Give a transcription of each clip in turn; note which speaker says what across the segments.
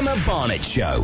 Speaker 1: Emma Barnette Show.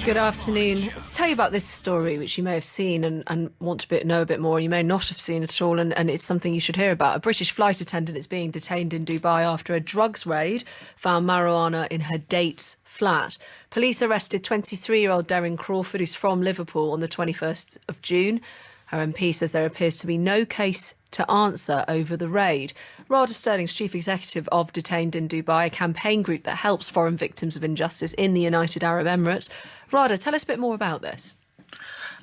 Speaker 2: Good afternoon. Let's tell you about this story, which you may have seen and want to know a bit more. You may not have seen at all, and it's something you should hear about. A British flight attendant is being detained in Dubai after a drugs raid found marijuana in her date's flat. Police arrested 23-year-old Derrin Crawford, who's from Liverpool, on the 21st of June. Her MP says there appears to be no case to answer over the raid. Radha Stirling's chief executive of Detained in Dubai, a campaign group that helps foreign victims of injustice in the United Arab Emirates. Radha, tell us a bit more about this.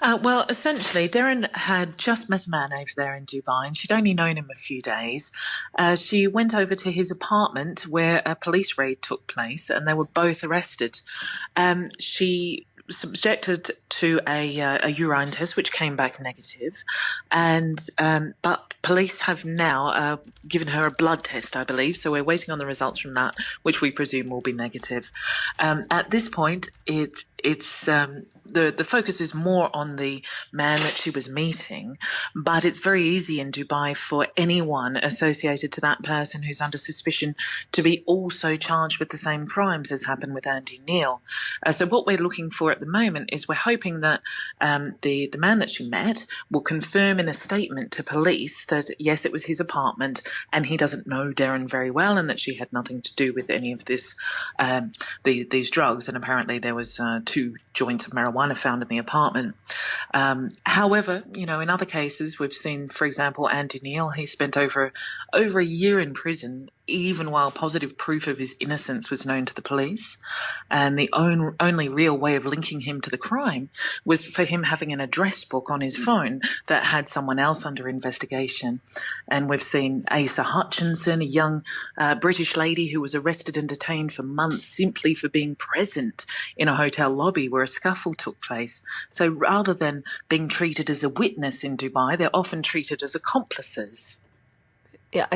Speaker 3: Well, essentially, Derrin had just met a man over there in Dubai, and she'd only known him a few days. She went over to his apartment where a police raid took place, and they were both arrested. She subjected to a urine test, which came back negative, and but police have now given her a blood test, I believe. So we're waiting on the results from that, which we presume will be negative. At this point, it's the focus is more on the man that she was meeting, but it's very easy in Dubai for anyone associated to that person who's under suspicion to be also charged with the same crimes as happened with Andy Neal. So what we're looking for at the moment is we're hoping that the man that she met will confirm in a statement to police that yes, it was his apartment and he doesn't know Derrin very well, and that she had nothing to do with any of this these drugs. And apparently there was 2 joints of marijuana found in the apartment. However, in other cases we've seen, for example, Andy Neal, he spent over a year in prison, even while positive proof of his innocence was known to the police. And the only real way of linking him to the crime was for him having an address book on his phone that had someone else under investigation. And we've seen Asa Hutchinson, a young British lady who was arrested and detained for months simply for being present in a hotel lobby where a scuffle took place. So rather than being treated as a witness in Dubai, they're often treated as accomplices.
Speaker 2: Yeah,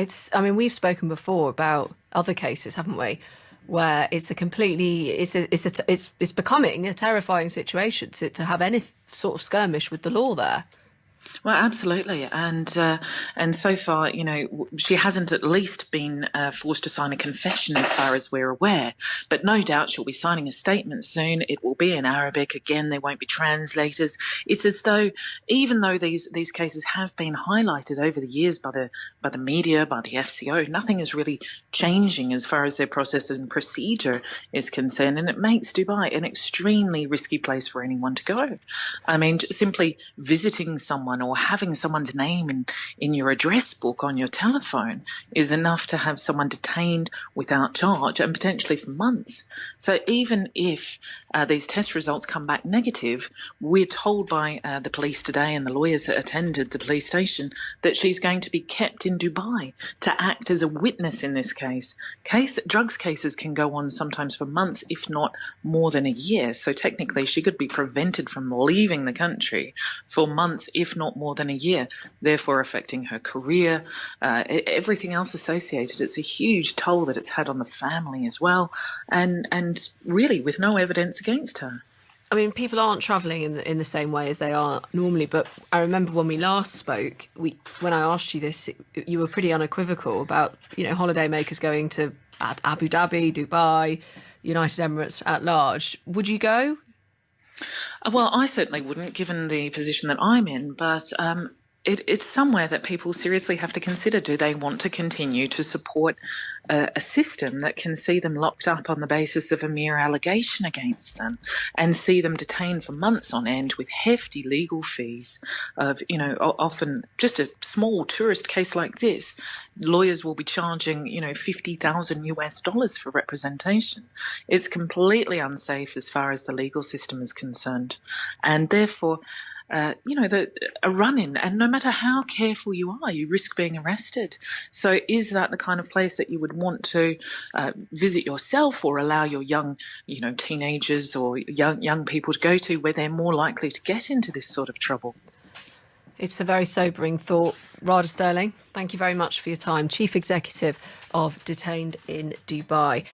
Speaker 2: we've spoken before about other cases, haven't we, where it's becoming a terrifying situation to have any sort of skirmish with the law there.
Speaker 3: Well, absolutely. And so far, she hasn't at least been forced to sign a confession as far as we're aware. But no doubt she'll be signing a statement soon. It will be in Arabic. Again, there won't be translators. It's as though, even though these cases have been highlighted over the years by the media, by the FCO, nothing is really changing as far as their process and procedure is concerned. And it makes Dubai an extremely risky place for anyone to go. I mean, simply visiting someone or having someone's name in your address book on your telephone is enough to have someone detained without charge and potentially for months. So even if these test results come back negative, we're told by the police today and the lawyers that attended the police station that she's going to be kept in Dubai to act as a witness in this case. Drugs cases can go on sometimes for months, if not more than a year. So technically she could be prevented from leaving the country for months, if not more than a year, therefore affecting her career, everything else associated. It's a huge toll that it's had on the family as well, and really with no evidence against her.
Speaker 2: I mean, people aren't travelling in the same way as they are normally, but I remember when we last spoke, when I asked you this, you were pretty unequivocal about, holidaymakers going to Abu Dhabi, Dubai, United Emirates at large. Would you go?
Speaker 3: Well, I certainly wouldn't, given the position that I'm in, but it's somewhere that people seriously have to consider. Do they want to continue to support a system that can see them locked up on the basis of a mere allegation against them and see them detained for months on end with hefty legal fees of, often just a small tourist case like this, lawyers will be charging, $50,000 for representation. It's completely unsafe as far as the legal system is concerned. And therefore, a run-in, and no matter how careful you are, you risk being arrested. So is that the kind of place that you would want to visit yourself, or allow your young, teenagers or young people to go to, where they're more likely to get into this sort of trouble?
Speaker 2: It's a very sobering thought. Radha Stirling, thank you very much for your time. Chief Executive of Detained in Dubai.